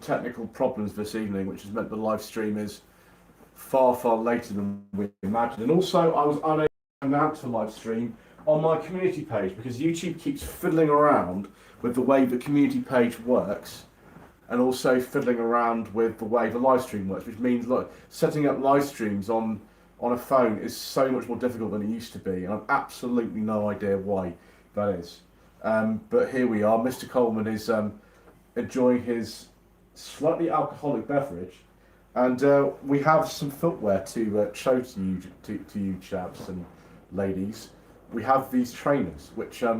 technical problems this evening, which has meant the live stream is far, far later than we imagined. And also, I was unable to announce the live stream on my community page because YouTube keeps fiddling around with the way the community page works, and also fiddling around with the way the live stream works, which means look, setting up live streams on a phone is so much more difficult than it used to be, and I've absolutely no idea why that is. But here we are. Mr. Coleman is enjoying his slightly alcoholic beverage, and we have some footwear to show to you chaps and ladies. We have these trainers, which I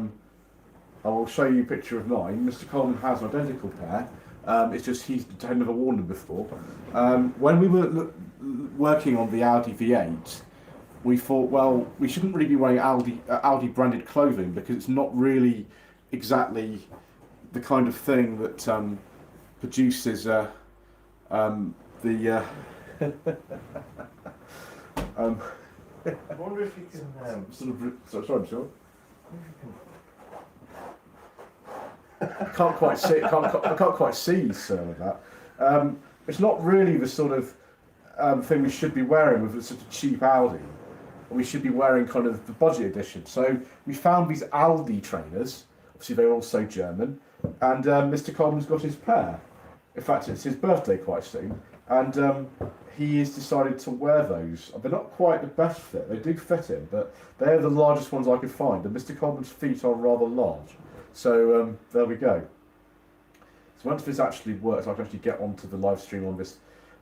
will show you a picture of mine. Mr. Coleman has an identical pair. It's just he's never worn them before. When we were working on the Audi V8, we thought, well, we shouldn't really be wearing Audi branded clothing because it's not really exactly the kind of thing that produces the I wonder if you can sorry, sure. I can't quite see. I can't quite see that. It's not really the sort of thing we should be wearing with such a cheap Audi. We should be wearing kind of the budget edition. So we found these Aldi trainers. Obviously, they're also German, and Mr. Coleman's got his pair. In fact, it's his birthday quite soon, and he has decided to wear those. They're not quite the best fit. They do fit him, but they're the largest ones I could find. And Mr. Coleman's feet are rather large. So there we go. So once this actually works, I can actually get onto the live stream on this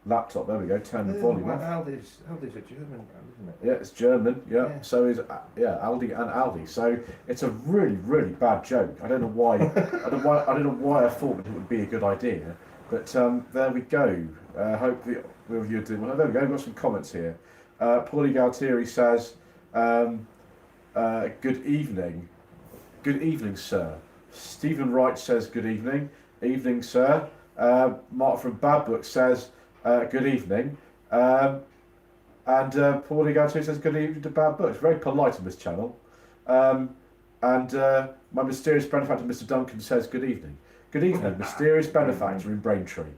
laptop. There we go. Turn the volume off. Aldi's a German, isn't it? Yeah, it's German. Yeah. So is Aldi and Aldi. So it's a really, really bad joke. I don't know why. I don't know why I thought it would be a good idea. But there we go. Hope the review did well. There we go. We've got some comments here. Paulie Galtieri says, "Good evening." Good evening, sir. Stephen Wright says, good evening. Evening, sir. Mark from Bad Book says, good evening. And Paulie Galtieri says, good evening to Bad Books. Very polite on this channel. And my mysterious benefactor, Mr. Duncan, says, good evening. Good evening, mysterious benefactor in Braintree.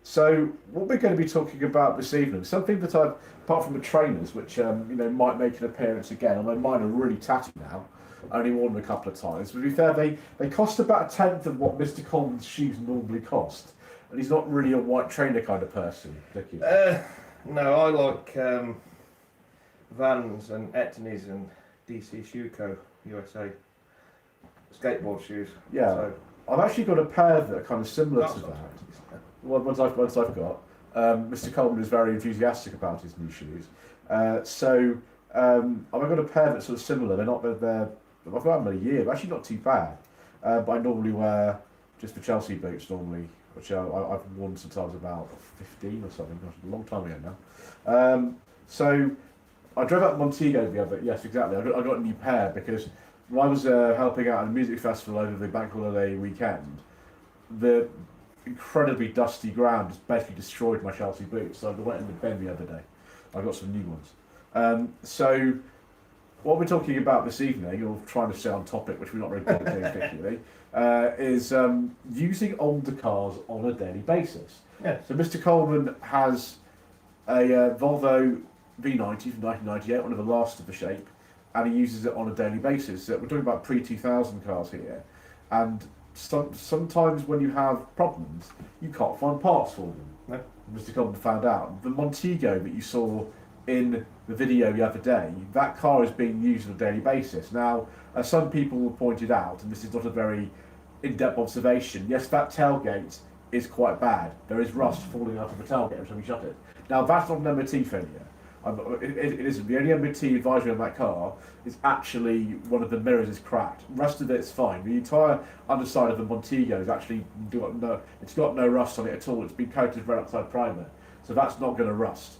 So what we're going to be talking about this evening, something that I've, apart from the trainers, which might make an appearance again, although mine are really tatty now. Only worn them a couple of times. But to be fair, they cost about a tenth of what Mr. Coleman's shoes normally cost. And he's not really a white trainer kind of person, Dickie. No, I like Vans and Etnies and DC Shoe Co. USA. Skateboard shoes. Yeah. So, I've actually got a pair that are kind of similar to that. Once I've got. Mr. Coleman is very enthusiastic about his new shoes. I've got a pair that's sort of similar. I've got them a year, but actually not too bad. But I normally wear just the Chelsea boots normally, which I've worn since I was about 15 or something, gosh, a long time ago now. So I drove up Montego the other, yes, exactly. I got a new pair because when I was helping out at a music festival over the bank holiday weekend, the incredibly dusty ground just basically destroyed my Chelsea boots. So I went in the bin the other day. I got some new ones. So what we're talking about this evening, or trying to stay on topic, which we're not very good at doing particularly, is using older cars on a daily basis. Yeah. So Mr. Coleman has a Volvo V90 from 1998, one of the last of the shape, and he uses it on a daily basis. So we're talking about pre-2000 cars here, and sometimes when you have problems, you can't find parts for them. No. Mr. Coleman found out. The Montego that you saw in the video the other day, that car is being used on a daily basis. Now, as some people have pointed out, and this is not a very in-depth observation, yes, that tailgate is quite bad. There is rust falling out of the tailgate every time you shut it. Now, that's not an MOT failure. It isn't. The only MOT advisory on that car is actually one of the mirrors is cracked. The rest of it's fine. The entire underside of the Montego is actually it's got no rust on it at all. It's been coated with red oxide primer, so that's not going to rust.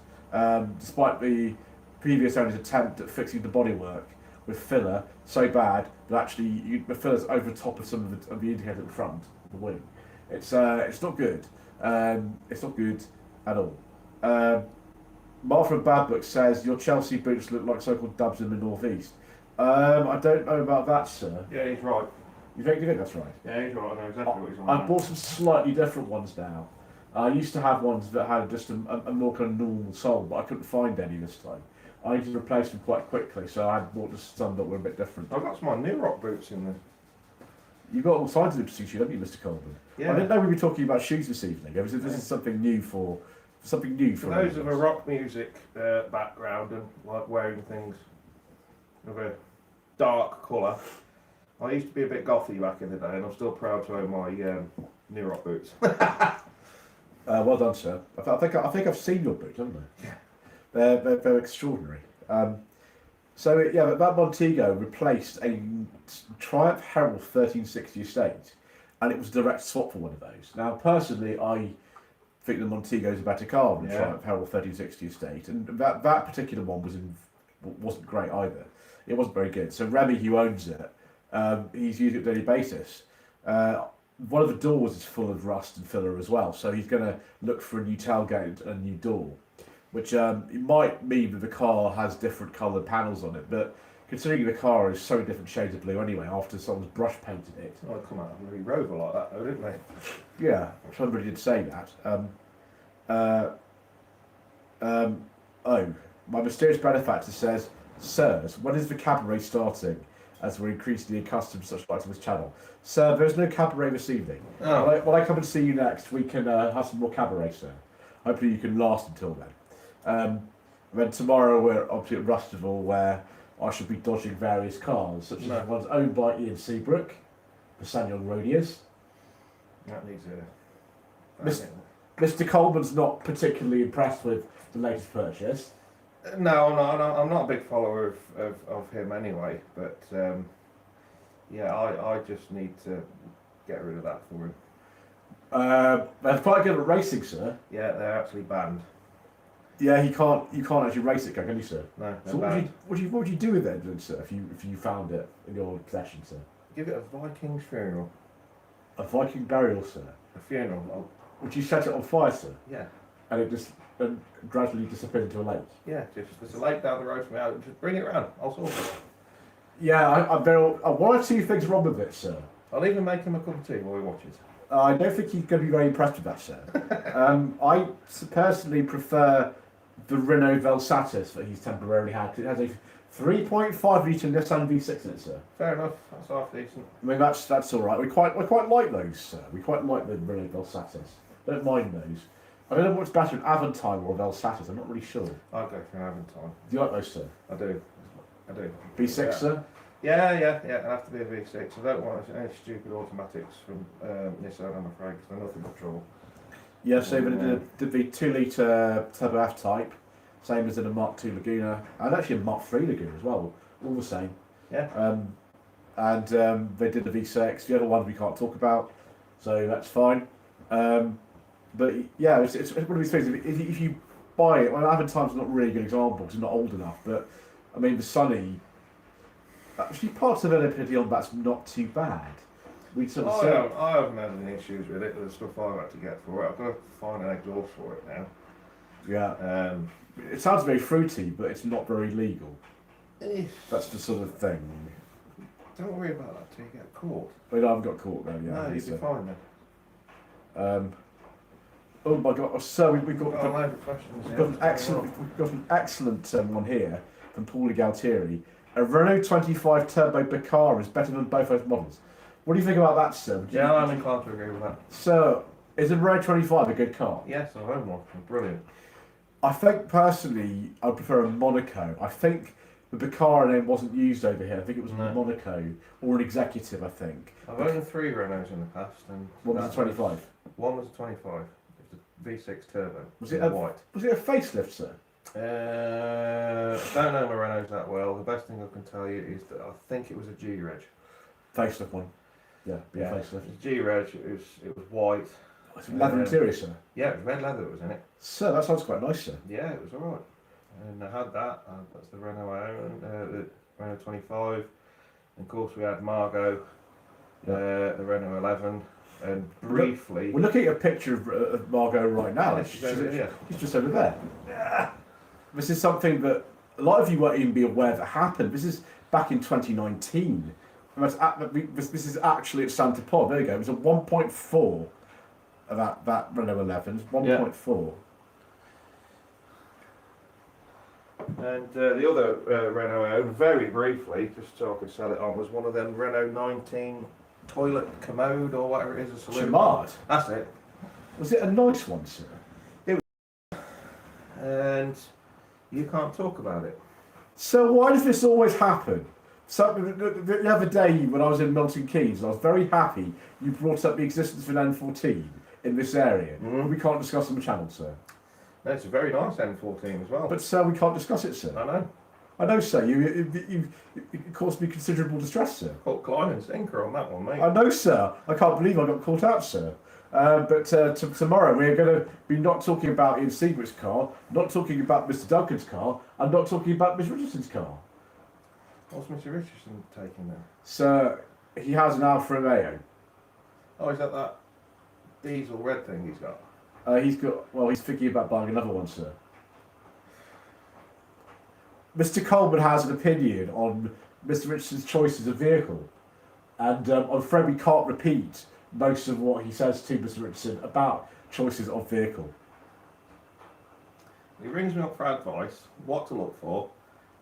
Despite the previous owner's attempt at fixing the bodywork with filler so bad that actually the filler's over the top of some of the indicator at the front of the wing. It's not good. It's not good at all. Mark from Bad Book says your Chelsea boots look like so-called dubs in the northeast. I don't know about that, sir. Yeah, he's right. You think that's right? Yeah, he's right. I know exactly what he's on. I've bought some slightly different ones now. I used to have ones that had just a more kind of normal sole, but I couldn't find any this time. I need to replace them quite quickly, so I bought just some that were a bit different. I've got some of my New Rock boots in there. You've got all sides of interesting shoes, haven't you, Mr. Coleman? Yeah. I didn't know we were talking about shoes this evening. This is something new for those of a rock music background and like wearing things of a dark colour. I used to be a bit gothy back in the day, and I'm still proud to own my New Rock boots. Well done, sir. I think I've seen your boots, haven't I? Yeah. They're extraordinary. So yeah, that Montego replaced a Triumph Herald 1360 Estate, and it was a direct swap for one of those. Now, personally, I think the Montego is a better car than the Triumph Herald 1360 Estate, and that particular one wasn't great either. It wasn't very good. So Remy, who owns it, he's using it on a daily basis. One of the doors is full of rust and filler as well, so he's going to look for a new tailgate and a new door, which it might mean that the car has different coloured panels on it, but considering the car is so different shades of blue anyway after someone's brush painted it. Oh, come out really Rover like that though, didn't they? Yeah, somebody did say that. Oh, my mysterious benefactor says, "Sirs, when is the cabaret starting? As we're increasingly accustomed to such lights on this channel. Sir, there's no cabaret this evening. Oh. When I come and see you next, we can have some more cabaret, sir. Hopefully you can last until then. And then tomorrow we're obviously at Rustival, where I shall be dodging various cars, such as ones owned by Ian Seabrook, the Sanion Rodius. That needs a... Mr. Coleman's not particularly impressed with the latest purchase. No, I'm not a big follower of him anyway, but yeah, I just need to get rid of that for him. They're quite good at racing, sir. Yeah, they're actually banned. Yeah, you can't actually race it, can you, sir? No, So what would you do with it, then, sir, if you found it in your possession, sir? Give it a Viking's funeral. A Viking burial, sir. A funeral. Would you set it on fire, sir? Yeah. And it just gradually disappear into a lake? Yeah, just there's a lake down the road from me. Just bring it round. I'll sort it. Yeah, there are one or two things wrong with it, sir. I'll even make him a cup of tea while he watches. I don't think he's going to be very impressed with that, sir. I personally prefer the Renault Velsatis that he's temporarily had, because it has a 3.5 litre Nissan V6 in it, sir. Fair enough. That's half decent. I mean, that's all right. We quite like those, sir. We quite like the Renault Velsatis. Don't mind those. I don't know what's better, an Aventime or a Velsatis. I'm not really sure. Do I'll go for an Aventime. you like those, sir? I do. V6, Yeah. sir? Yeah. It'll have to be a V6. I don't want any stupid automatics from Nissan, I'm afraid, because they're nothing but trouble. Yeah, so did the 2 litre Turbo F Type, same as in a Mark II Laguna, and actually a Mark III Laguna as well, all the same. Yeah. And they did the V6, the other one we can't talk about, so that's fine. But yeah, it's one of these things. If you buy it, well, Aventime's not really a good example because it's not old enough. But I mean, the Sunny, actually, parts of it on that's not too bad. We sort of I haven't had any issues with it. The stuff I've had to get for it, I've got to find an exhaust for it now. Yeah. It sounds very fruity, but it's not very legal. That's the sort of thing. Don't worry about that till you get caught. But I haven't got caught then. Yeah. No, you'll be fine then. Oh my God! So we've got an excellent one here from Paulie Galtieri. A Renault 25 Turbo Bacara is better than both those models. What do you think about that, sir? I'm inclined to agree with that. So, is a Renault 25 a good car? Yes, I own one. Brilliant. I think personally, I prefer a Monaco. I think the Bacara name wasn't used over here. I think it was a Monaco or an Executive. I think. I've owned 3 Renaults in the past, and what was a 25? One was a 25. V6 turbo. Was it white? Was it a facelift, sir? I don't know my Renaults that well. The best thing I can tell you is that I think it was a G-Reg. Facelift one. Yeah, facelift. It was G-Reg. It was white. It's leather interior, sir. Yeah, it was red leather that was in it. Sir, that sounds quite nice, sir. Yeah, it was alright. And I had that. That's the Renault I own, the Renault 25. And of course we had Margot, the Renault 11. And briefly... We're looking at a picture of Margot right now. Yeah, she's just over there. Yeah. This is something that a lot of you won't even be aware that happened. This is back in 2019. This is actually at Santa Pod. There you go. It was a 1.4 of that Renault 11. 1.4. And the other Renault I owned, very briefly, just so I could sell it on, was one of them Renault 19 toilet commode or whatever it is. A saloon. Chamard. That's it. Was it a nice one, sir? And you can't talk about it. So why does this always happen? So the other day when I was in Milton Keynes, I was very happy you brought up the existence of an N14 in this area. We can't discuss on the channel, sir. No, it's a very nice N14 as well. But sir, we can't discuss it, sir. I know. I know, sir. You caused me considerable distress, sir. Caught Klein and Sinker on that one, mate. I know, sir. I can't believe I got caught out, sir. But tomorrow we're going to be not talking about Ian Seabrick's car, not talking about Mr. Duncan's car, and not talking about Miss Richardson's car. What's Mr. Richardson taking then? Sir, he has an Alfa Romeo. Oh, is that diesel red thing he's got? He's thinking about buying another one, sir. Mr. Coleman has an opinion on Mr. Richardson's choices of vehicle, and I'm afraid we can't repeat most of what he says to Mr. Richardson about choices of vehicle. He rings me up for advice, what to look for,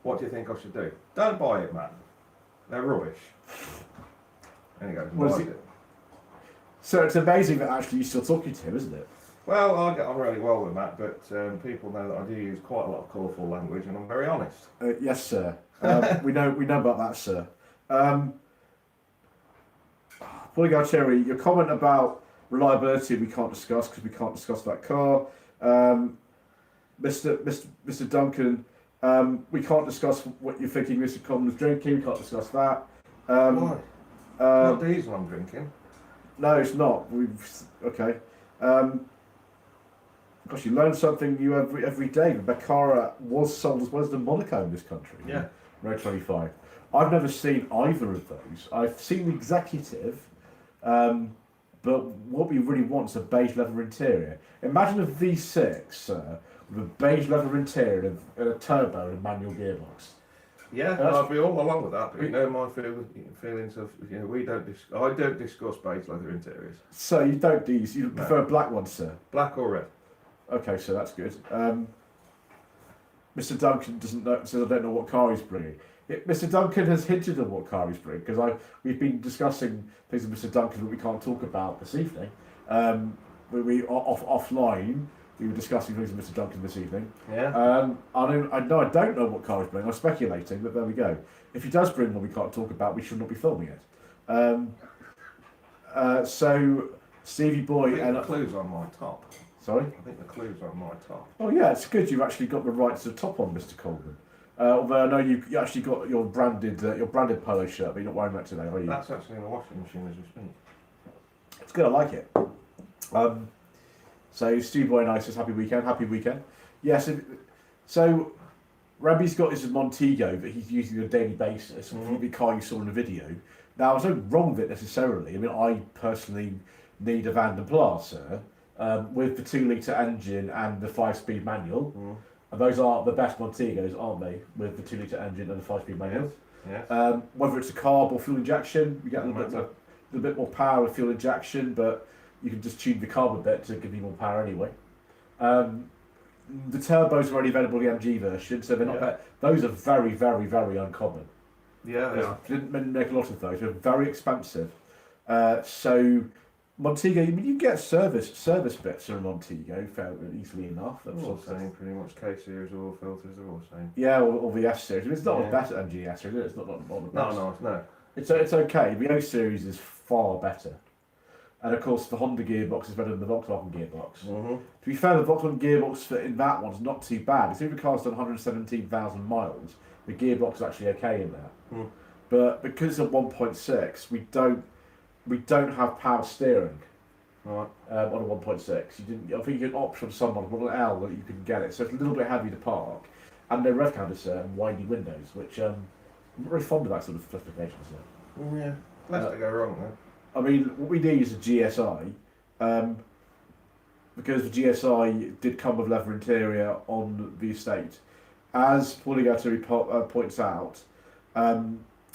what do you think I should do? Don't buy it, man. They're rubbish. And he goes, buy it. So it's amazing that actually you're still talking to him, isn't it? Well, I get on really well with Matt, but people know that I do use quite a lot of colourful language, and I'm very honest. Yes, sir. We know about that, sir. Polygon Cherry, your comment about reliability we can't discuss because we can't discuss that car. Mr. Duncan, we can't discuss what you're thinking Mr. Coleman's drinking. We can't discuss that. Why? Not diesel I'm drinking. No, it's not. Okay. Gosh, you learn something new every day. The Baccara was sold as well as the Monaco in this country. Yeah. Road 25. I've never seen either of those. I've seen the executive, but what we really want is a beige leather interior. Imagine a V6 with a beige leather interior and a turbo and a manual gearbox. Yeah, I'd be all along with that. But you know my feelings of I don't discuss beige leather interiors. So you don't do you prefer black ones, sir? Black or red. Okay, so that's good. Mr. Duncan doesn't know, says I don't know what car he's bringing. Mr. Duncan has hinted at what car he's bringing because we've been discussing things with Mr. Duncan that we can't talk about this evening. Offline. We were discussing things with Mr. Duncan this evening. Yeah. I don't know what car he's bringing. I'm speculating, but there we go. If he does bring one we can't talk about, we should not be filming it. So Stevie Boy and the clues on my top. Sorry? I think the clues are on my top. Oh yeah, it's good you've actually got the right to the top on, Mr. Coleman. Although I know you actually got your branded polo shirt, but you're not wearing that today, are you? That's actually in the washing machine as we speak. It's good, I like it. So Steve Boy Nice says happy weekend. Yes, so Rabbi's got his Montego that he's using on a daily basis, the car you saw in the video. Now there's nothing wrong with it necessarily. I mean, I personally need a Van der Plas, sir, with the 2-litre engine and the 5-speed manual. And those are the best Montegos, aren't they? With the 2-litre engine and the 5-speed manual. Yes. Whether it's a carb or fuel injection, you get a little bit more power with fuel injection, but you can just tune the carb a bit to give you more power anyway. The turbos are only available in the MG version, so they're not. Those are very, very, very uncommon. Yeah, they are. Didn't make a lot of those. They're very expensive. So Montego, I mean, you get service bits on Montego fairly easily enough. They're all the same, pretty much. K series oil filters are all the same. Yeah, or the S series. I mean, it's not the best MG S series. It's not the best. No. It's okay. The O series is far better. And of course, the Honda gearbox is better than the Volkswagen gearbox. To be fair, the Volkswagen gearbox in that one's not too bad. It's even the car's done 117,000 miles. The gearbox is actually okay in there. But because of 1.6, we don't have power steering. Right. On a 1.6, I think you can opt from some model an L that you can get it. So it's a little bit heavy to park, and no rev counters and windy windows, which I'm not very fond of that sort of specification. So. Yeah, let's go wrong though. I mean, what we need is a GSI, because the GSI did come with leather interior on the estate. As Paulie Gattari points out,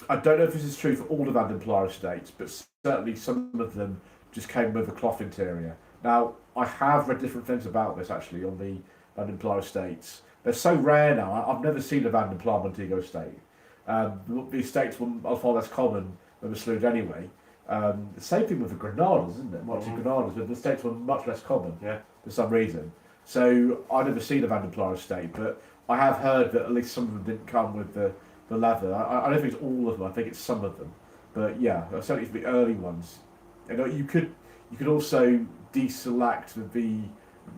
I don't know if this is true for all the Van den Plar estates, but certainly some of them just came with a cloth interior. Now, I have read different things about this actually on the Van den Plar estates. They're so rare now. I've never seen a Van den Plar Montego estate. The estates were far less common than the Slood anyway. The same thing with the Granadas, isn't it? Monte Granadas, but the estates were much less common for some reason. So I've never seen a Van den Plar estate, but I have heard that at least some of them didn't come with the leather. I don't think it's all of them. I think it's some of them. But yeah, certainly for the early ones. You know, you could also deselect the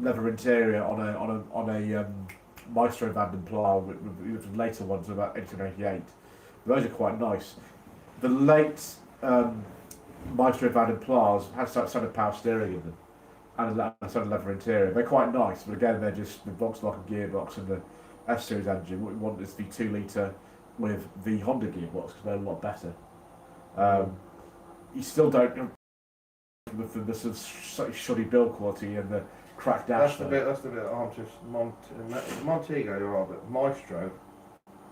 leather interior on a Maestro Van den Plar with later ones about 1888. Those are quite nice. The late Maestro Van den Plars had standard power steering in them and a standard leather interior. They're quite nice, but again, they're just the Volkswagen gearbox and the F series engine. What we want is the 2 litre with the Honda gearbox because they're a lot better. You still don't with the sort of slightly shoddy build quality and the cracked dash. That's the bit I'm just Montego, you're right, but Maestro,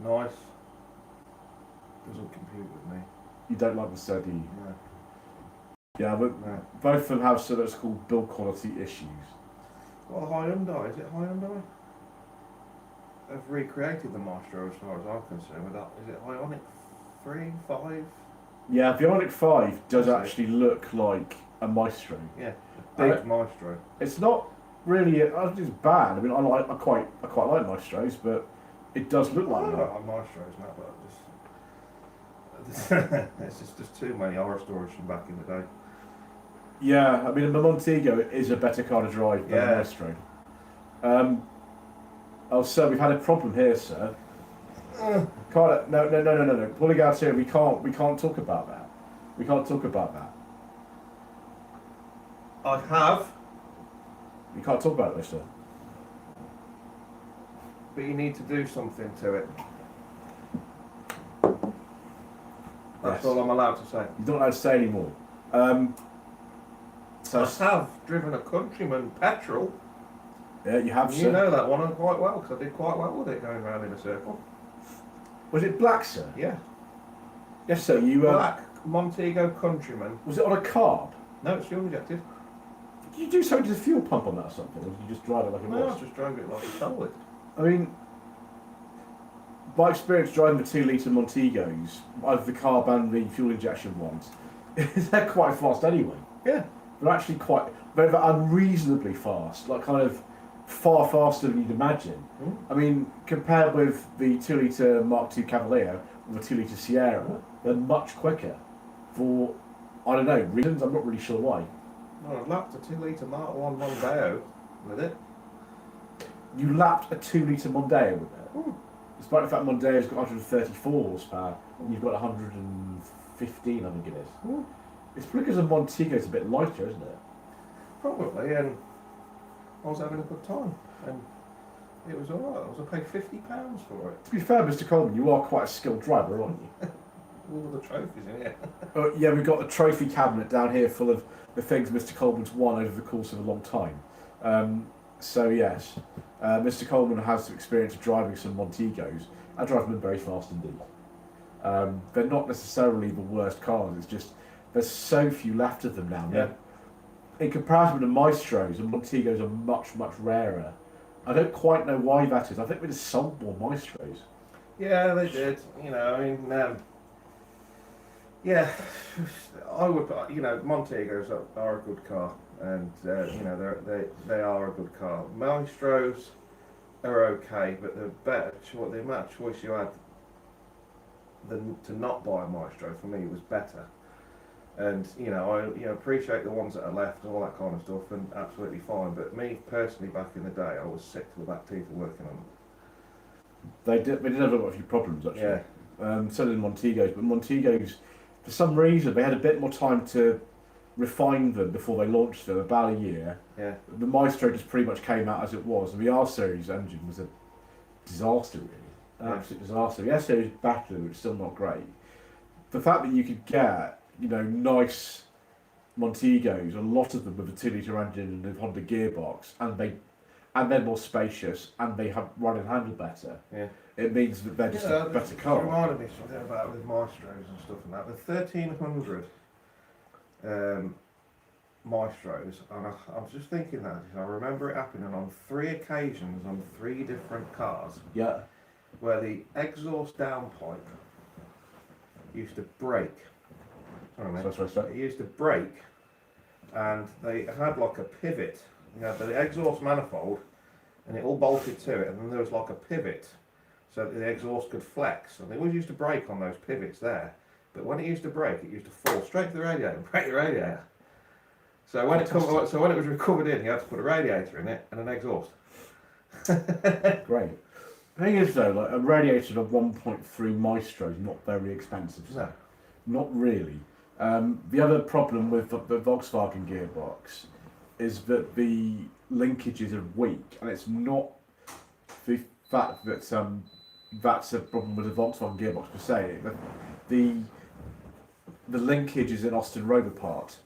nice. Doesn't compute with me. You don't like the Sir, do you? No. Yeah, but both of them have sort of called build quality issues. Well, Hyundai, is it Hyundai? They've recreated the Maestro as far as I'm concerned with that. Is it Ioniq 3, 5? Yeah, the Ioniq 5 does actually look like a Maestro. Yeah, big Maestro. It's not really. I don't think it's bad. I mean, I quite like Maestros, but it does look like I that. don't like Maestros now, but it's just too many horror stories from back in the day. Yeah, I mean, the Montego is a better car to drive than the Maestro. Oh, sir, we've had a problem here, sir. Can't, no. Pulling out here, we can't talk about that. We can't talk about that. I have. You can't talk about this, sir. But you need to do something to it. That's all I'm allowed to say. You're not allowed to say anymore. So I have driven a Countryman petrol. Yeah, you have, sir. You know that one quite well, because I did quite well with it going round in a circle. Was it black, sir? Yeah. Yes, sir. You Black Montego Countryman. Was it on a carb? No, it's fuel injected. Did you do something to the fuel pump on that or something? Or did you just drive it like it No, was? I just drove it like a solid. I mean, by experience driving the 2 litre Montegos, either the carb and the fuel injection ones, they're quite fast anyway. Yeah. They're actually they're unreasonably fast, like kind of far faster than you'd imagine. I mean, compared with the 2 litre Mark II Cavalier or the 2 litre Sierra, they're much quicker for, I don't know, reasons. I'm not really sure why. Well, I've lapped a 2 litre Mark 1 Mondeo with it. You lapped a 2 litre Mondeo with it? Despite the fact Mondeo's got 134 horsepower and you've got 115, I think it is. It's probably because the Montego's a bit lighter, isn't it? Probably, and I was having a good time, and it was alright. I was paid £50 for it. To be fair, Mr. Coleman, you are quite a skilled driver, aren't you? All the trophies in here. Yeah, we've got a trophy cabinet down here full of the things Mr. Coleman's won over the course of a long time. So yes, Mr. Coleman has experience of driving some Montegos. I drive them very fast indeed. They're not necessarily the worst cars, it's just there's so few left of them now. Yeah. In comparison to Maestros, the Montegos are much, much rarer. I don't quite know why that is. I think we just sold more Maestros. Yeah, they did. You know, I mean, yeah, I would. You know, Montegos are a good car, and you know they are a good car. Maestros are okay, but the better, the amount of choice you had than to not buy a Maestro for me was better. And I appreciate the ones that are left and all that kind of stuff, and absolutely fine. But me personally, back in the day, I was sick to the back teeth of working on them. They did have a few problems actually. Yeah. So did Montegos, but Montegos, for some reason, they had a bit more time to refine them before they launched them, about a year. Yeah. The Maestro just pretty much came out as it was, and the R series engine was a disaster, really, absolute disaster. The S series battery was still not great. The fact that you could get nice Montegos, a lot of them with a 2 litre engine and a Honda gearbox, and and they're more spacious, and they have run and handle better. Yeah. It means that they're just a better It car. reminded me something about with Maestros and stuff and that. The 1300 Maestros, and I was just thinking that I remember it happening on 3 occasions on 3 different cars. Yeah. Where the exhaust downpipe used to break. It used to break, and they had like a pivot. You had the exhaust manifold, and it all bolted to it, and then there was like a pivot, so that the exhaust could flex. And they always used to break on those pivots there. But when it used to break, it used to fall straight to the radiator and break the radiator. So when it was recovered in, you had to put a radiator in it and an exhaust. Great. The thing is though, like a radiator of 1.3 Maestro is not very expensive. No. Not really. The other problem with the Volkswagen gearbox is that the linkages are weak, and it's not the fact that that's a problem with the Volkswagen gearbox per se. The linkage is an Austin Rover part,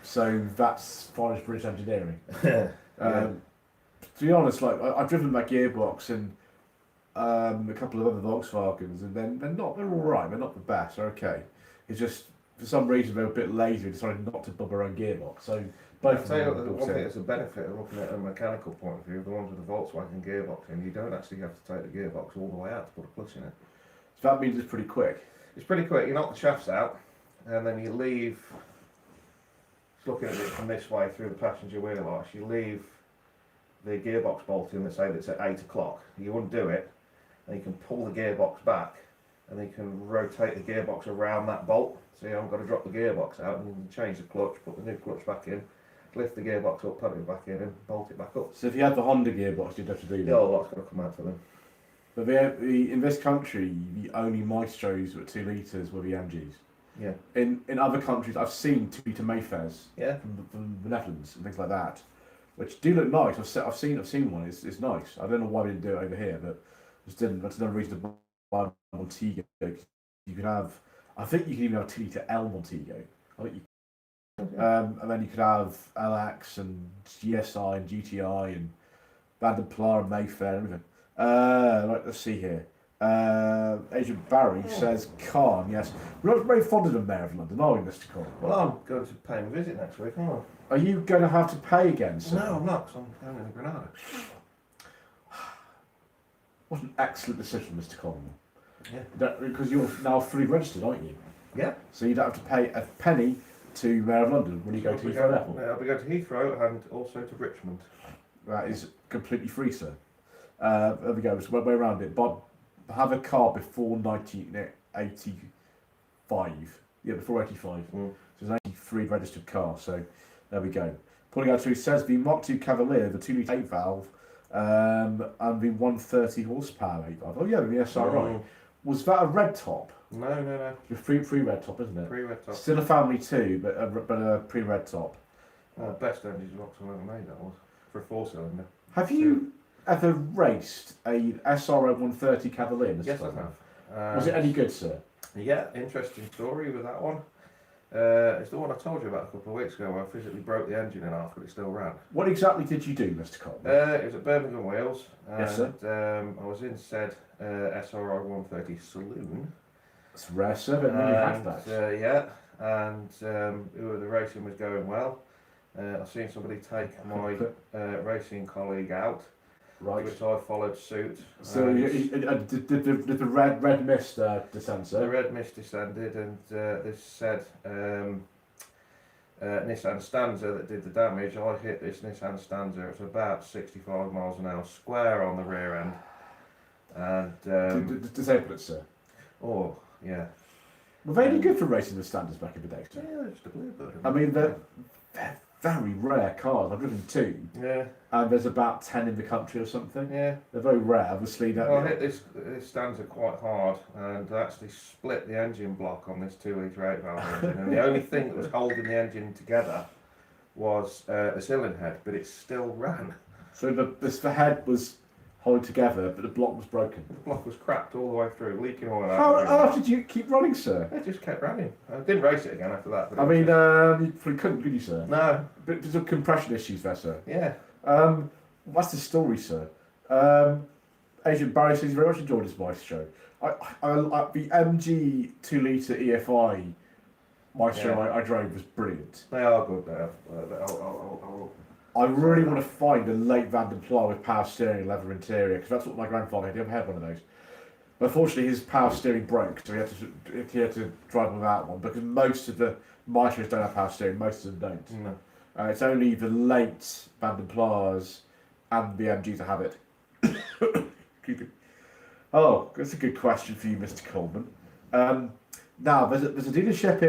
so that's fine as British engineering. Yeah. To be honest, like I've driven my gearbox in a couple of other Volkswagens, and they're all right. They're not the best. They're okay. It's just for some reason they're a bit lazy and decided not to build their own gearbox. So both of them. The one thing that's a benefit of looking at a mechanical point of view, the ones with the Volkswagen gearbox in, you don't actually have to take the gearbox all the way out to put a clutch in it. So that means it's pretty quick. It's pretty quick. You knock the shafts out, and then you leave. Just looking at it from this way through the passenger wheel arch, you leave the gearbox bolt in. Let's say that's at 8 o'clock. You undo it, and you can pull the gearbox back, and then you can rotate the gearbox around that bolt. So you haven't got to drop the gearbox out, and you can change the clutch, put the new clutch back in, lift the gearbox up, put it back in, and bolt it back up. So if you had the Honda gearbox, you'd have to do that. The whole lot's got to come out for them. But in this country, the only Maestros with 2 litres were the MGs. Yeah. In other countries, I've seen 2 litre Mayfairs. Yeah. From the Netherlands and things like that, which do look nice. I've seen one. It's nice. I don't know why we didn't do it over here, but just didn't. That's another reason to buy a Montego. You can have. I think you can even have a 2 litre L Montego. I think you. And then you could have LX and GSI and GTI and Vanderplar and Mayfair and everything. Right, let's see here. Agent Barry says Khan, yes. We're not very fond of the Mayor of London, are we, Mr. Khan? Well, I'm going to pay him a visit next week, aren't I? Are you going to have to pay again, sir? No, I'm not, because I'm going to Granada. What an excellent decision, Mr. Coleman. Yeah. Because you're now fully registered, aren't you? Yeah. So you don't have to pay a penny to Mayor of London when you go to Heathrow Airport. I'll be going to Heathrow and also to Richmond. That is completely free, sir. There we go. So way around it. But have a car before 1985. Yeah, before 85. So it's an 83 registered car. So there we go. Pulling out to says the Mark II Cavalier, the 2 litre 8 valve, and the 130 horsepower 8 valve. Oh yeah, the SRI. Was that a red top? No. The pre red top, isn't it? Pre red top. Still a family too, but a pre red top. Best engines Vauxhall ever made, that was, for a 4-cylinder. Have you ever raced a SRO 130 Cavalier? Yes, I have. Was it any good, sir? Yeah, interesting story with that one. It's the one I told you about a couple of weeks ago where I physically broke the engine in half, but it still ran. What exactly did you do, Mr. Coleman? It was at Birmingham, Wales. And, yes, sir. I was in said SRI 130 saloon. It's rare, sir, but many hatchbacks. Yeah, and the racing was going well. I've seen somebody take my racing colleague out, right, which I followed suit. So did the red mist descend, sir? The red mist descended, and this said Nissan Stanza that did the damage. I hit this Nissan Stanza. It was about 65 miles an hour square on the rear end, and disabled it, sir. Oh yeah. Were they any good for racing the standards back in the day, sir? Yeah, just a bluebird. I mean, they're very rare cars. I've driven 2. Yeah. And there's about 10 in the country or something. Yeah. They're very rare, obviously. Well, I hit this Stanza quite hard and actually split the engine block on this 2 litre 8 valve engine. And the only thing that was holding the engine together was the cylinder head, but it still ran. So the head was holding together, but the block was broken. The block was cracked all the way through, leaking oil out. How did you keep running, sir? It just kept running. I didn't race it again after that. But I mean, you probably couldn't, could you, sir? No. But there's some compression issues there, sir. Yeah. That's the story, sir. Agent Barry says he's very much enjoyed his Maestro. The MG 2-litre EFI Maestro I drove was brilliant. They are good there. I really want to find a late Van der Pla with power steering and leather interior, because that's what my grandfather had. He never had one of those. But unfortunately, his power steering broke, so he had to drive without one, because most of the Maestros don't have power steering, most of them don't. No. It's only the late Van der Plas and the MGs that have it. Oh, that's a good question for you, Mr. Coleman. Now, there's a dealership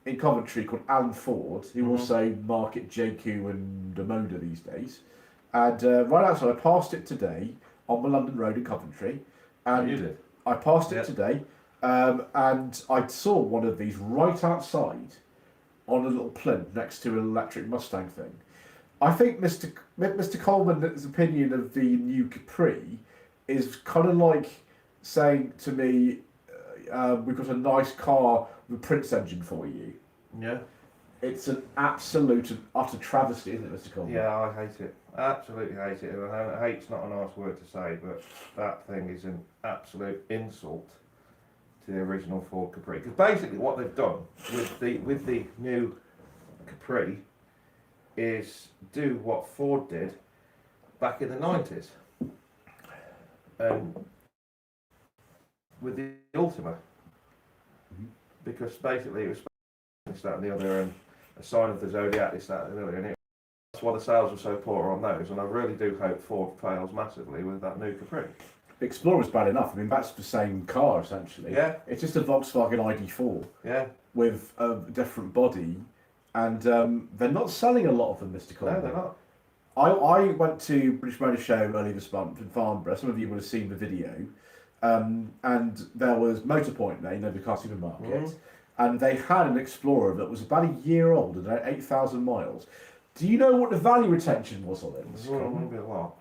in Coventry called Alan Ford, who also market JQ and Demoda these days. And right outside, I passed it today on the London Road in Coventry. And you did? I passed it today, and I saw one of these right outside on a little plinth next to an electric Mustang thing. I think Mr. Coleman's opinion of the new Capri is kind of like saying to me, we've got a nice car with a Prince engine for you. Yeah. It's an absolute and utter travesty, isn't it, Mr. Coleman? Yeah, I hate it. Absolutely hate it. And hate's not a nice word to say, but that thing is an absolute insult to the original Ford Capri. Because basically what they've done with the new Capri is do what Ford did back in the 90s. With the Ultima. Because basically it was this, that and the other, and a sign of the Zodiac, this, that and the other, and that's why the sales were so poor on those, and I really do hope Ford fails massively with that new Capri. The Explorer's bad enough. I mean, that's the same car, essentially. Yeah. It's just a Volkswagen ID4 with a different body, and they're not selling a lot of them, Mr. Coleman. No, they're not. I went to British Motor Show earlier this month in Farnborough. Some of you would have seen the video. And there was Motorpoint there, the car supermarket. And they had an Explorer that was about a year old and 8,000 miles. Do you know what the value retention was on it? Maybe a lot.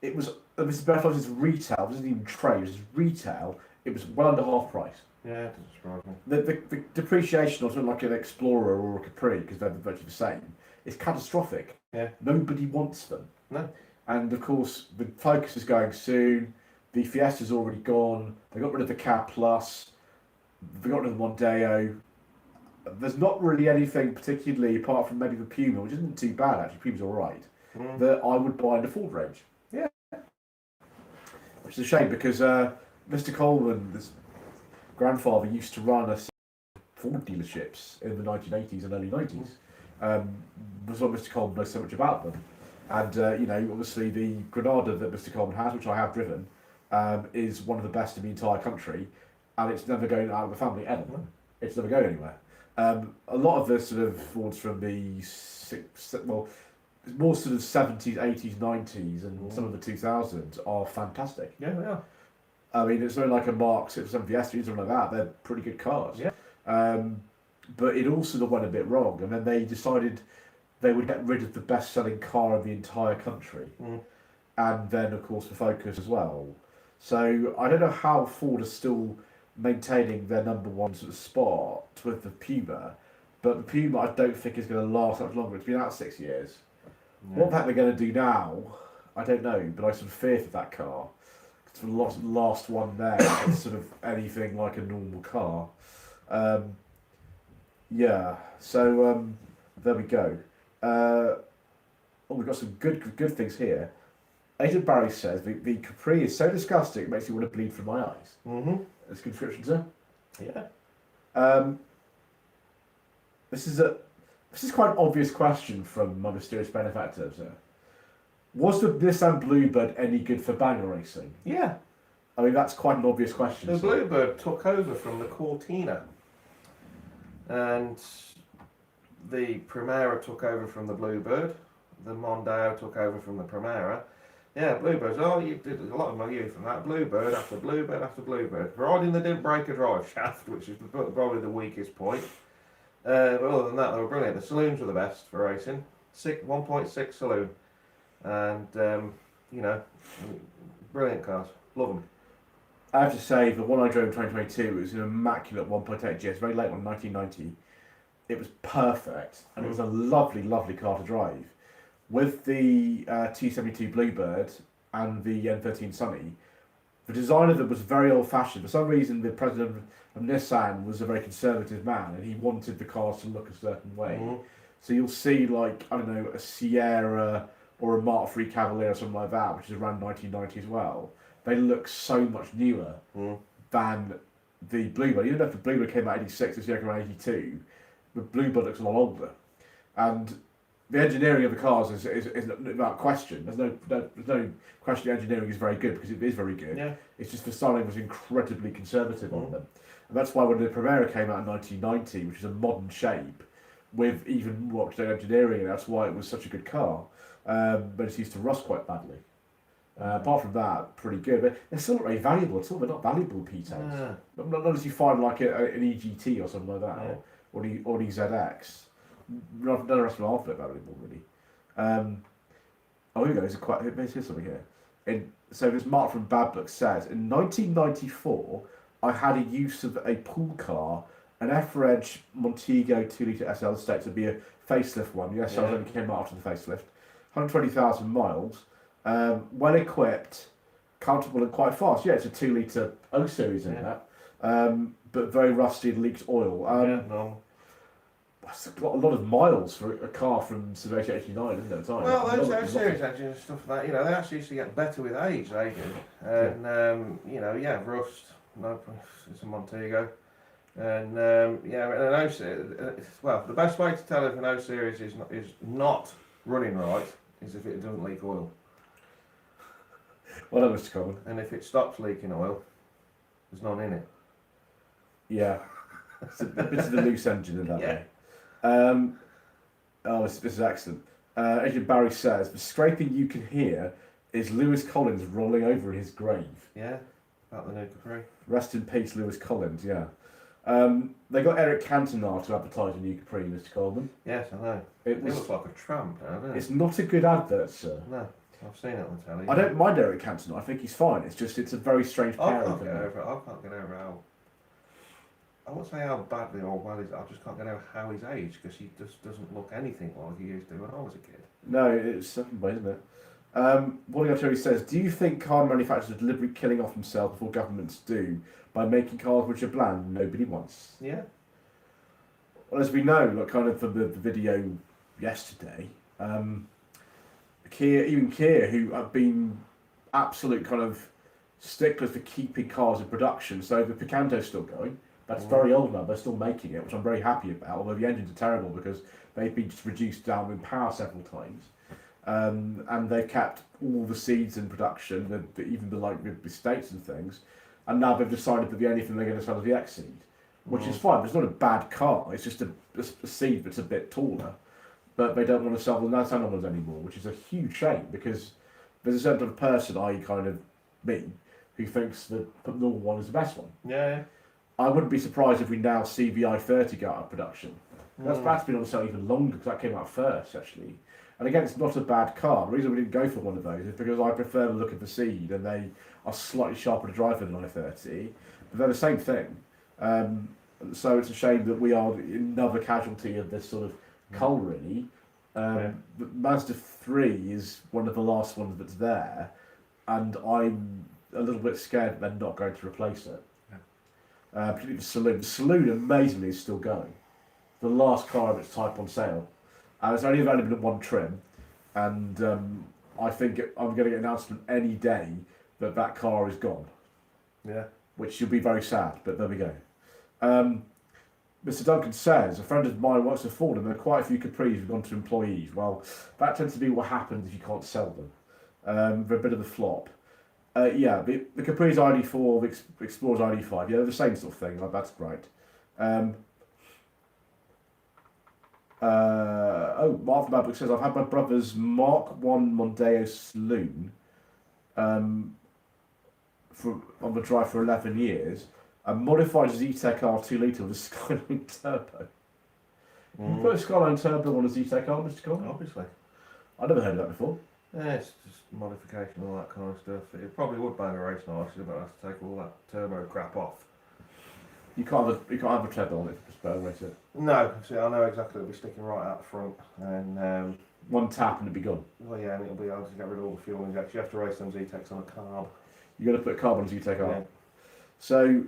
It was, Mr. Bethel, it's retail, it wasn't even trade, it was retail. It was well under half price. Yeah, it doesn't surprise me. The depreciation on something like an Explorer or a Capri, because they're virtually the same, is catastrophic. Yeah. Nobody wants them. No. And of course, the Focus is going soon. The Fiesta's already gone. They got rid of the Cab Plus. They got rid of the Mondeo. There's not really anything particularly, apart from maybe the Puma, which isn't too bad actually. Puma's alright. That I would buy in the Ford range. Yeah. Which is a shame because Mr. Coleman, this grandfather, used to run a Ford dealerships in the 1980s and early 90s. That's why Mr. Coleman knows so much about them. And obviously the Granada that Mr. Coleman has, which I have driven, is one of the best in the entire country, and it's never going out of the family ever. It's never going anywhere. A lot of the sort of Fords from the more sort of 70s, 80s, 90s, and some of the 2000s are fantastic. Yeah, they are. I mean, it's not like a Mark 6 Fiesta or something like that. They're pretty good cars. Yeah. But it all sort of went a bit wrong, and then they decided they would get rid of the best-selling car in the entire country, and then of course the Focus as well. So I don't know how Ford are still maintaining their number one sort of spot with the Puma, but the Puma I don't think is going to last much longer. It's been out 6 years. Yeah. What the heck they're going to do now, I don't know, but I sort of fear for that car. It's the last one there. It's sort of anything like a normal car. So there we go. We've got some good things here. Agent Barry says the Capri is so disgusting it makes you want to bleed from my eyes. That's a good description, sir. Yeah. This is quite an obvious question from my mysterious benefactor, sir. Was the Nissan Bluebird any good for banger racing? Yeah. I mean, that's quite an obvious question. The Bluebird took over from the Cortina, and the Primera took over from the Bluebird. The Mondeo took over from the Primera. Yeah, Bluebirds. Oh, you did a lot of my youth from that. Bluebird after Bluebird after Bluebird. Providing they didn't break a drive shaft, which is probably the weakest point. But other than that, they were brilliant. The saloons were the best for racing. 1.6 saloon. And, brilliant cars. Love them. I have to say, the one I drove in 2022 was an immaculate 1.8 GS, very late one, 1990. It was perfect, and it was a lovely, lovely car to drive. with the T72 Bluebird and the N13 Sunny, the design of them was very old-fashioned. For some reason, the president of Nissan was a very conservative man, and he wanted the cars to look a certain way. So you'll see, like, I don't know, a Sierra or a Mark III Cavalier or something like that, which is around 1990 as well. They look so much newer than the Bluebird. Even though the Bluebird came out in 86, the Sierra came out in 82, the Bluebird looks a lot older. And the engineering of the cars is without question. There's no question the engineering is very good, because it is very good. Yeah. It's just the styling was incredibly conservative on them. And that's why when the Primera came out in 1990, which is a modern shape, with even more up-to-date engineering, and that's why it was such a good car. But it's used to rust quite badly. Apart from that, pretty good. But they're still not very valuable at all. They're not valuable P10s. Not unless you find like an EGT or something like that, or the ZX. None of the rest of them aren't valuable, really. Here we go. Here's something here. So this Mark from Bad Book says, in 1994, I had a use of a pool car, an F-Reg Montego 2-litre SL Estate, to be a facelift one. The SL only came out after the facelift. 120,000 miles. Well equipped, comfortable and quite fast. Yeah, it's a 2-litre O series in that. But very rusty and leaks oil. That's a lot of miles for a car from 89, isn't it, at the time? Well, those series engines and stuff like that, they actually used to get better with age, they did. And, rust, no, it's a Montego. And, an O series, well, the best way to tell if an O series is not running right is if it doesn't leak oil. Well done, Mr. Common. And if it stops leaking oil, there's none in it. Yeah. It's a bit of the loose engine in that way. This is excellent. Agent Barry says, the scraping you can hear is Lewis Collins rolling over in his grave. Yeah, about the new Capri. Rest in peace, Lewis Collins, yeah. They got Eric Cantona to advertise a new Capri, Mr. Coleman. Yes, I know. It looks like a tramp now, doesn't it? It's not a good advert, sir. No, I've seen it on the telly. I don't mind Eric Cantona. I think he's fine. It's a very strange I pairing. can't get over how... I won't say how badly or well he's... I just can't get over how he's aged, because he just doesn't look anything like he used to when I was a kid. No, it's something, isn't it? Wally says, do you think car manufacturers are deliberately killing off themselves before governments do by making cars which are bland nobody wants? Yeah. Well, as we know, like kind of from the video yesterday, Kia, who have been absolute kind of sticklers for keeping cars in production, so the Picanto's still going. That's very old now. They're still making it, which I'm very happy about. Although the engines are terrible because they've been reduced down in power several times, and they've kept all the seeds in production, even the states and things. And now they've decided that the only thing they're going to sell is the XIV, which is fine. It's not a bad car. It's just a seed that's a bit taller, but they don't want to sell the Nissan ones anymore, which is a huge shame because there's a certain person, i.e. kind of me, who thinks that the normal one is the best one. Yeah. I wouldn't be surprised if we now see the i30 go out of production. That's been on sale even longer because that came out first, actually. And again, it's not a bad car. The reason we didn't go for one of those is because I prefer the look of the Seed, and they are slightly sharper to drive than an i30, but they're the same thing. So it's a shame that we are another casualty of this sort of cull, really. The Mazda 3 is one of the last ones that's there, and I'm a little bit scared that they're not going to replace it. Particularly the Saloon. The Saloon, amazingly, is still going. The last car of its type on sale. And it's only available in one trim. And I think I'm going to get an announcement any day that that car is gone. Yeah. Which will be very sad, but there we go. Mr. Duncan says, a friend of mine works at Ford and there are quite a few Capris who've gone to employees. Well, that tends to be what happens if you can't sell them. They're a bit of a flop. The Capri's ID4, the Explorer's ID5, they're the same sort of thing, that's right. Mark from Madbook says, I've had my brother's Mark I Mondeo Saloon on the drive for 11 years, and modified Z-Tech R2 litre with a Skyline Turbo. You put a Skyline Turbo on a Z-Tech R, Mr. Cole? Obviously. I've never heard of that before. Yeah, it's just modification and all that kind of stuff. It probably would bang a race nice, but I have to take all that turbo crap off. You can't have a tread on it, just better race it. No, see, I know exactly it'll be sticking right out front, and one tap and it'll be gone. Well, yeah, and it'll be able to get rid of all the fuel injection. You have to race them Z-Techs on a carb. You got to put carbon so you take off. Yeah. So,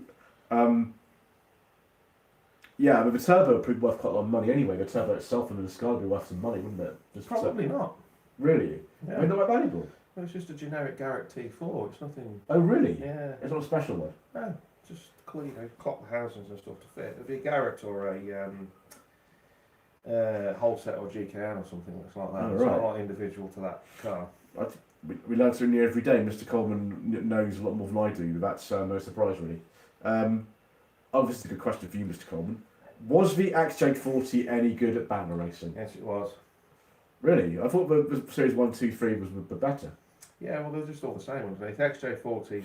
yeah, but the turbo would probably worth quite a lot of money anyway. The turbo itself and the Sky would be worth some money, wouldn't it? Just Probably not. Really? Yeah. I mean, not that valuable. Well, it's just a generic Garrett T4. It's nothing. Oh, really? Yeah. It's not a special one. No, just clock the housings and stuff to fit. It'd be a Garrett or a Holset or GKN or something that's like that. Oh, It's right. not individual to that car. We learn something new every day. Mr. Coleman knows a lot more than I do. That's no surprise, really. Oh, this is a good question for you, Mr. Coleman. Was the XJ40 any good at banger racing? Yes, it was. Really? I thought the Series 1, 2, 3 was the better. Yeah, well, they're just all the same underneath. XJ40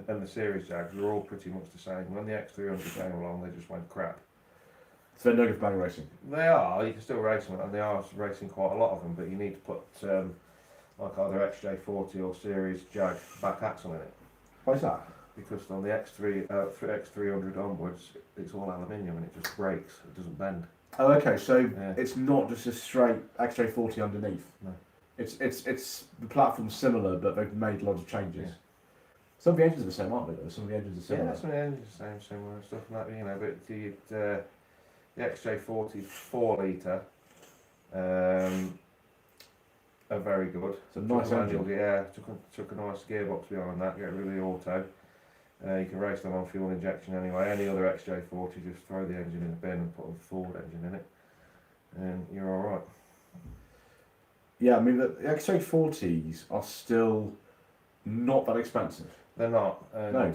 and the Series Jags were all pretty much the same. When the X300 came along, they just went crap. So they're no good for banger racing? They are. You can still race them, and they are racing quite a lot of them, but you need to put like either XJ40 or Series Jag back axle in it. Why is that? Because on the X300 onwards, it's all aluminium and it just breaks. It doesn't bend. Oh, okay. So Yeah. it's not just a straight XJ40 underneath. No. It's the platform's similar, but they've made lots of changes. Yeah. Some of the engines are the same, aren't they? Though some of the engines are similar. Yeah, some of the engines are the same, similar and stuff like that. You know, but the XJ40 4 litre are very good. It's a nice engine. Yeah, took a nice gearbox behind that. Get rid of the auto. You can race them on fuel injection anyway. Any other XJ40, just throw the engine in the bin and put a Ford engine in it, and you're all right. Yeah, I mean the XJ40s are still not that expensive. They're not, and No.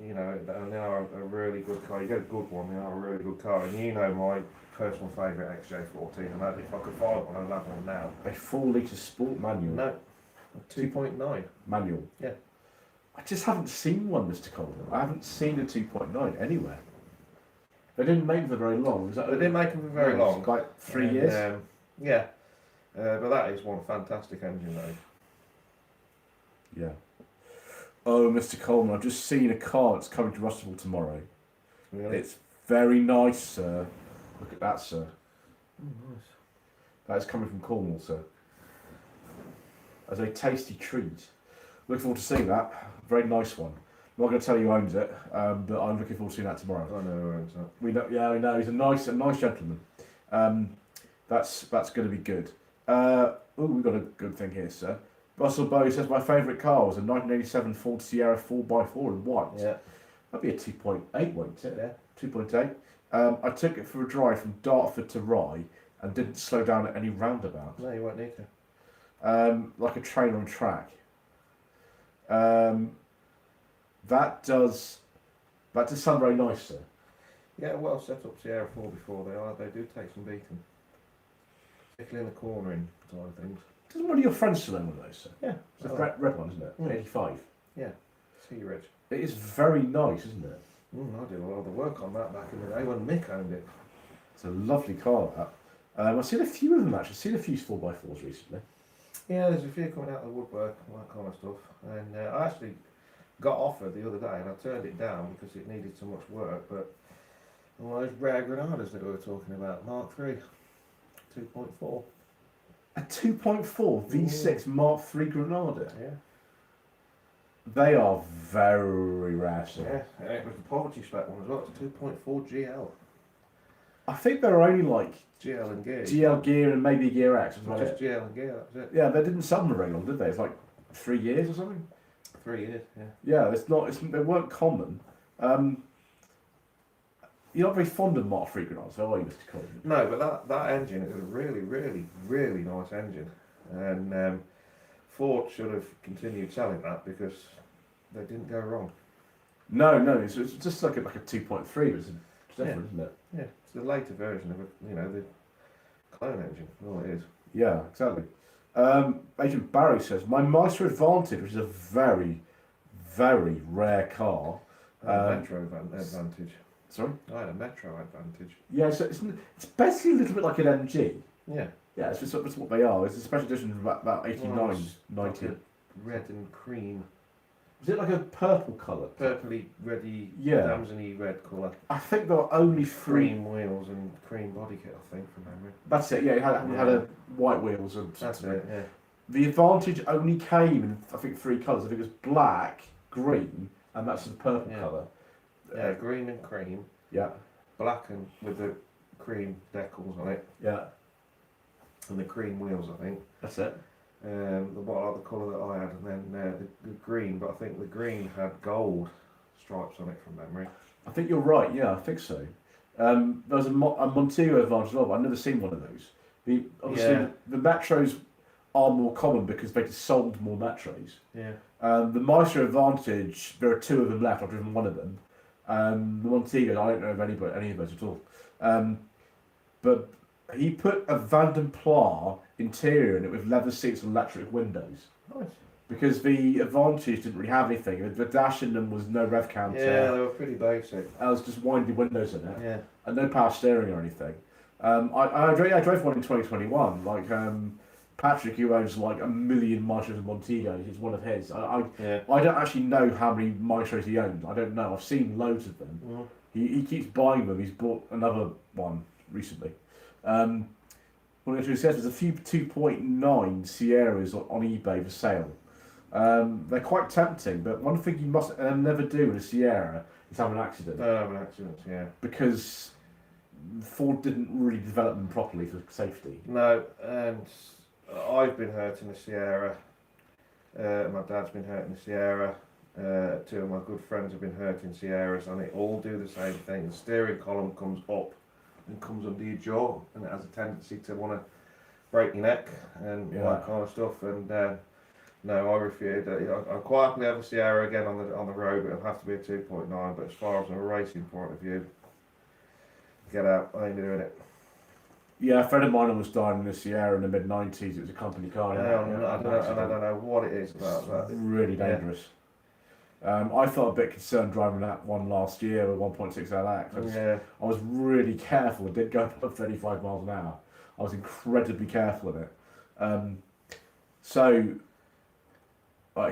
you know, and they are a really good car. You get a good one, they are a really good car. And you know my personal favourite XJ40, and that if I could find one, I'd have one now. A 4-litre sport manual. No, 2.9. Manual. Yeah. I just haven't seen one, Mr. Coleman. I haven't seen a 2.9 anywhere. They didn't make them for very long. Was that They didn't make them for very long. Like 3 And, years. Yeah, but that is one fantastic engine though. Yeah. Oh, Mr. Coleman, I've just seen a car that's coming to Russell tomorrow. Really? It's very nice, sir. Look at that, sir. Oh, nice. That is coming from Cornwall, sir. As a tasty treat. Looking forward to seeing that. Very nice one. I'm not going to tell you who owns it, but I'm looking forward to seeing that tomorrow. I know who owns that. We know, yeah, we know. He's a nice gentleman. That's going to be good. Oh, we've got a good thing here, sir. Russell Bowie says my favourite car was a 1987 Ford Sierra 4x4 in white. Yeah. That'd be a 2.8, won't it? Yeah. 2.8. I took it for a drive from Dartford to Rye and didn't slow down at any roundabout. No, you won't need to. Like a train on track. That does sound very nice, sir. Yeah, well set up Sierra 4 before they do take some beating. Particularly in the cornering side of things. Doesn't one of your friends still own one of those, sir? Yeah. It's a red one, isn't it? Mm. 85. Yeah. Sea Ridge. It is very nice, isn't it? I did a lot of the work on that back in the day when Mick owned it. It's a lovely car, that. I've seen a few of them, actually. I've seen a few 4x4s recently. Yeah, there's a few coming out of the woodwork and that kind of stuff. And I actually got offered the other day and I turned it down because it needed so much work. But one of those rare Granadas that we were talking about, Mark III, 2.4. A 2.4 V6 Mark III Granada. Yeah. They are very rare, sir. Yeah, it was the poverty spec one as well. It's 2.4 GL. I think they're only like GL and gear. GL gear and maybe Gear X. Was Just GL and gear, that was it. Yeah, they didn't sell them very long, did they? It's like 3 years or something. 3 years, yeah. Yeah, they weren't common. You're not very fond of Mark III Granadas, are you, Mr. Coleman? No, but that engine is a really, really, really nice engine. And Ford should have continued selling that because they didn't go wrong. No, it's just like a 2.3. It's different, isn't it? Yeah, it's the later version of the clone engine. All it is. Yeah, exactly. Agent Barry says my Master Advantage, which is a very, very rare car. Metro Advantage. Sorry? I had a Metro Advantage. Yeah, so it's basically a little bit like an MG. Yeah. Yeah, it's just what they are. It's a special edition from about 89, Well, it's 90. like a red and cream. Is it like a purple colour? Purpley, reddy, Yeah. damsony red colour. I think there were only three. Cream wheels and cream body kit, I think, from memory. That's it. Yeah, it had a white wheels and That's something. it, yeah. The Advantage only came in I think three colours. I think it was black, green, and that's the purple Yeah. colour. Yeah, green and cream. Yeah, Black and with the cream decals on it. yeah, And the cream wheels, I think. that's it. The colour that I had, and then the green, but I think the green had gold stripes on it from memory. I think you're right. Yeah, I think so. There was a Montego Advantage as well, but I've never seen one of those. Obviously, Yeah. the Metros are more common because they just sold more Metros. Yeah. The Maestro Advantage, there are two of them left. I've driven one of them. The Montego, I don't know of any of those at all. But he put a Vanden Plas interior in it with leather seats and electric windows. Nice. Because the Advantage didn't really have anything. The dash in them was no rev counter. Yeah, they were pretty basic. It was just windy windows in it. Yeah. And no power steering or anything. I drove one in 2021. Like Patrick, who owns like a million Maestros and Montegos, is one of his. I don't actually know how many Maestros he owns. I don't know. I've seen loads of them. Mm. He keeps buying them. He's bought another one recently. What it says there's a few 2.9 Sierras on eBay for sale. They're quite tempting, but one thing you must never do in a Sierra is have an accident. Don't have an accident, yeah. Because Ford didn't really develop them properly for safety. No, and I've been hurt in the Sierra. My dad's been hurt in the Sierra. Two of my good friends have been hurt in Sierras, and they all do the same thing. The steering column comes up and comes under your jaw, and it has a tendency to want to break your neck and all that kind of stuff. And no, I refuse. I quite happily have a Sierra again on the road, but it'll have to be a 2.9. But as far as a racing point of view, get out. I ain't doing it. Yeah, a friend of mine almost died in the Sierra in the mid-90s. It was a company car. I don't know what it is about that. Really dangerous. I felt a bit concerned driving that one last year with 1.6 LX. I was really careful. It did go up 35 miles an hour. I was incredibly careful in it.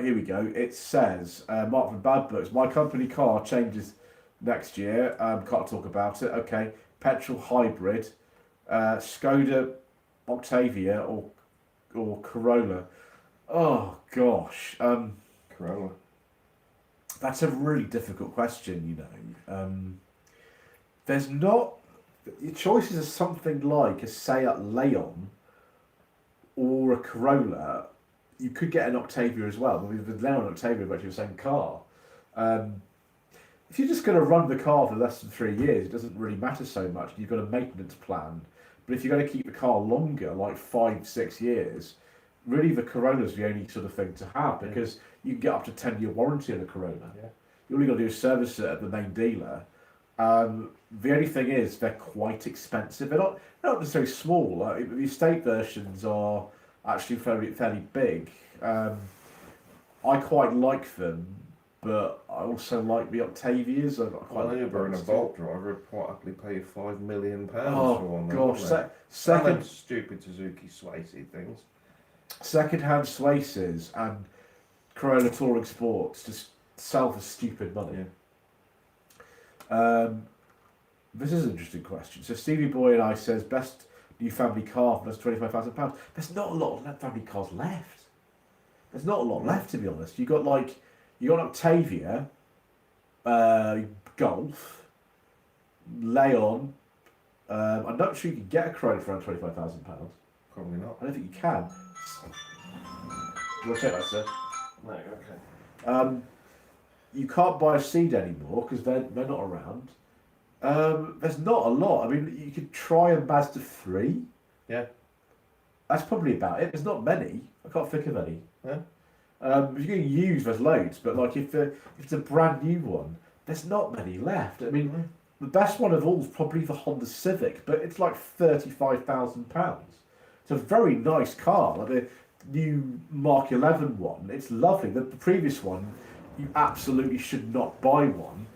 Here we go. It says, Mark from Bad Books, my company car changes next year. Can't talk about it. Okay. Petrol hybrid, Skoda Octavia or Corolla. Oh gosh. Corolla. That's a really difficult question, you know. There's not... Your choices are something like a Seat Leon or a Corolla. You could get an Octavia as well. But with Leon and Octavia, are actually the same car. If you're just going to run the car for less than 3 years, it doesn't really matter so much. You've got a maintenance plan. But if you're going to keep the car longer, like 5-6 years, really the Corolla's the only sort of thing to have, because you can get up to 10-year warranty on a Corolla. Yeah. You only got to do a service at the main dealer. The only thing is they're quite expensive. They're not necessarily small. The estate versions are actually fairly big. I quite like them, but I also like the Octavias. Uber and a Volt driver would quite happily pay you £5 million for one. Oh gosh, second stupid Suzuki Swayze things. Second-hand Swaces and Corolla Touring Sports just sell for stupid money. Yeah. This is an interesting question. So Stevie Boy and I says best new family car for £25,000. There's not a lot of family cars left. There's not a lot left, to be honest. You got Octavia, Golf, Leon. I'm not sure you can get a Corolla for around £25,000. Probably not. I don't think you can. You want to check that, sir? No, okay. You can't buy a Seed anymore because they're not around. There's not a lot. I mean, you could try a Mazda 3. Yeah. That's probably about it. There's not many. I can't think of any. Yeah. If you're going to use, there's loads. But like if it's a brand new one, there's not many left. I mean, the best one of all is probably the Honda Civic, but it's like £35,000. It's a very nice car. Like the new Mark 11 one, it's lovely. The previous one, you absolutely should not buy one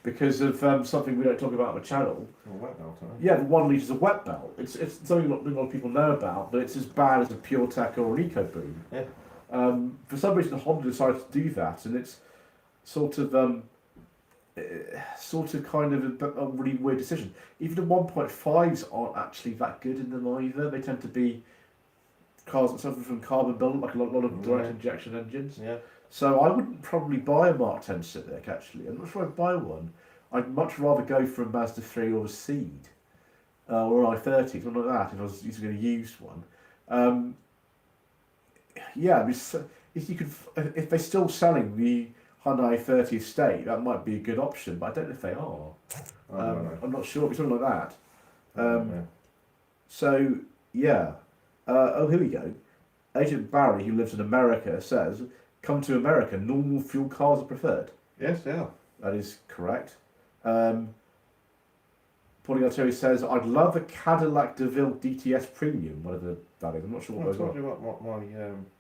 because of something we don't talk about on the channel. A wet belt, huh? Yeah, the 1 litre is a wet belt. It's something not a lot of people know about, but it's as bad as a PureTech or an EcoBoost. Yeah. For some reason, Honda decided to do that, and it's sort of kind of a really weird decision. Even the 1.5s aren't actually that good in them either. They tend to be cars that suffer from carbon buildup, like a lot of direct injection engines. Yeah. So I wouldn't probably buy a Mark 10 Civic actually. I'm not sure I'd buy one. I'd much rather go for a Mazda 3 or a Seed or an i30, something like that, if I was using a used one. Yeah, I mean, if you could, if they're still selling the Hyundai i30 estate, that might be a good option, but I don't know if they are. I don't know. I'm not sure. It'd be something like that. I don't know. So yeah. Oh, here we go. Agent Barry, who lives in America, says, "Come to America. Normal fuel cars are preferred." Yes, they are. That is correct. Paulie Altieri says, "I'd love a Cadillac DeVille DTS Premium, whatever that is. I'm not sure what I those told are." you what my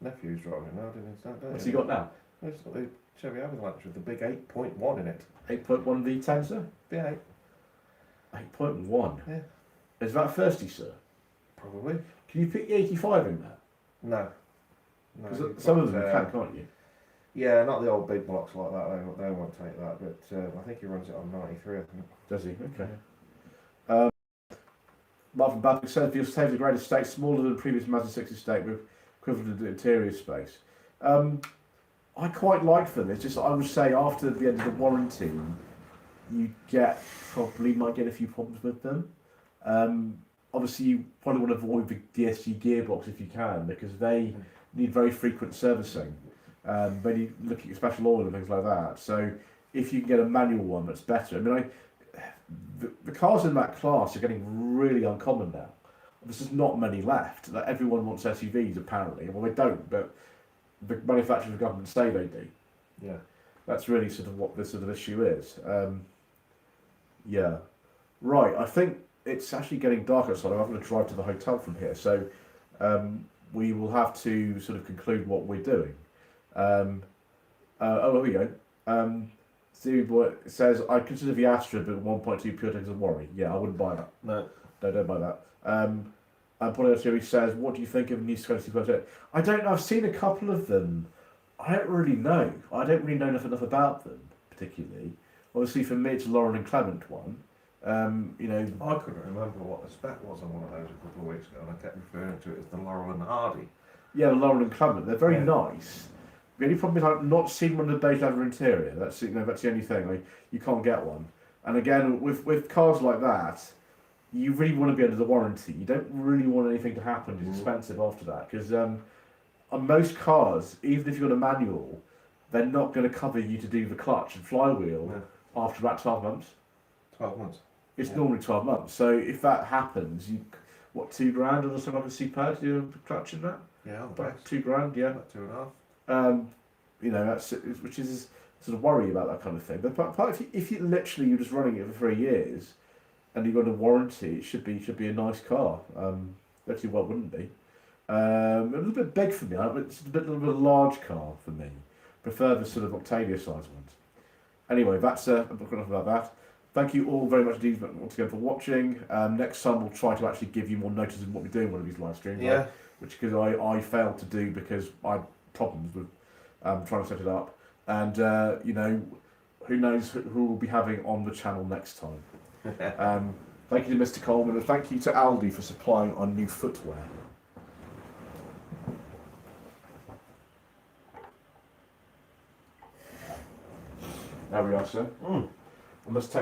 nephew's driving now, didn't he? That What's he got now? It's got the Chevy Avalanche with the big 8.1 in it. 8.1 V10, sir? V8. 8.1? Yeah. Is that thirsty, sir? Probably. Can you pick the 85 in there? No. Because you've some got, of them can, can't you? Yeah, not the old big blocks like that. They won't take that. But I think he runs it on 93. I think. Does he? Okay. Marvin Babbitt says, "The estate is a great estate, smaller than previous Mazda 6 estate with equivalent interior space." I quite like them. It's just, I would say, after the end of the warranty, you might get a few problems with them. Obviously, you probably want to avoid the DSG gearbox if you can, because they need very frequent servicing. They need looking at special oil and things like that. So if you can get a manual one, that's better. I mean, the cars in that class are getting really uncommon now. There's just not many left. Like, everyone wants SUVs apparently. Well, they don't, but the manufacturers and government say they do. Yeah. That's really sort of what this sort of issue is. Yeah. Right, I think it's actually getting dark outside. I'm going to drive to the hotel from here. So we will have to sort of conclude what we're doing. Oh, here we go. Stevie Boy says, "I consider the Astra, but 1.2 pure tech is a worry." Yeah, I wouldn't buy that. No. Don't buy that. And Paulie Altieri says, "What do you think of the new Skoda Superjet?" I don't know. I've seen a couple of them. I don't really know. I don't really know enough about them particularly. Obviously, for me, it's Lauren and Clement one. You know, I couldn't remember what the spec was on one of those a couple of weeks ago, and I kept referring to it as the Laurel and Hardy. yeah, Lauren and Clement. They're very Yeah. nice. The only problem is I've not seen one of the beige leather interior. That's the only thing. Like, you can't get one. And again, with cars like that, you really want to be under the warranty. You don't really want anything to happen. It's expensive after that, because on most cars, even if you've got a manual, they're not going to cover you to do the clutch and flywheel after about 12 months. 12 months. It's normally 12 months. So if that happens, $2,000 or something like a Super to do a clutch in that? Yeah, About $2,000, yeah. about 2.5. You know, which is sort of worry about that kind of thing. But if you're literally just running it for 3 years and you've got a warranty, it should be a nice car. Actually, what wouldn't be? A little bit big for me. It's a little bit of a large car for me. Prefer the sort of Octavia size ones. Anyway, that's enough about that. Thank you all very much indeed once again for watching. Next time we'll try to actually give you more notice of what we're doing on one of these live streams. Yeah. Which because I failed to do because I had problems with trying to set it up. And you know, who knows who we'll be having on the channel next time. Thank you to Mr. Coleman, and thank you to Aldi for supplying our new footwear. There we are, sir. I must take